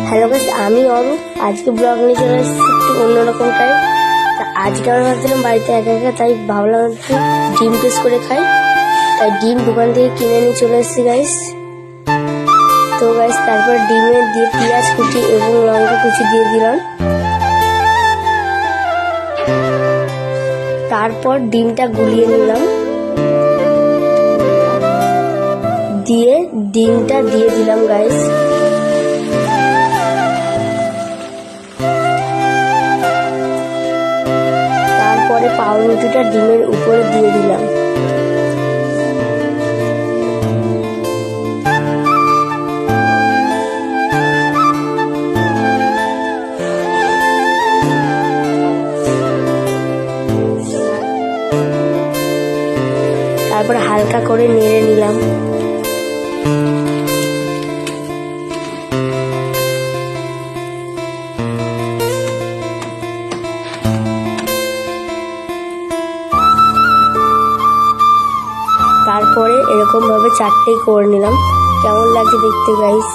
Hello guys, আমি অরূপ। আজকে blog নিয়ে চলে এসেছি একটু অন্যরকম টাইপ। আজকে আমি ভাবছিলাম বাড়িতে একা একা, তাই ভাবলাম একটু ডিম টেস্ট করে খাই। তাই ডিম দোকান থেকে কিনে নিয়ে চলে এসেছি গাইস। তো গাইস তারপর ডিমে দিয়ে পেঁয়াজ কুচি এবং লঙ্কা কুচি দিয়ে দিলাম। তারপর ডিমটা গুলিয়ে নিলাম, দিয়ে ডিমটা দিয়ে দিলাম গাইস। তারপরে পাউরুটিটা ডিমের উপরে দিয়ে দিলাম। তারপর হালকা করে নেড়ে নিলাম। তারপরে এরকম ভাবে চারটেই করে নিলাম। কেমন লাগছে দেখতে গাইস?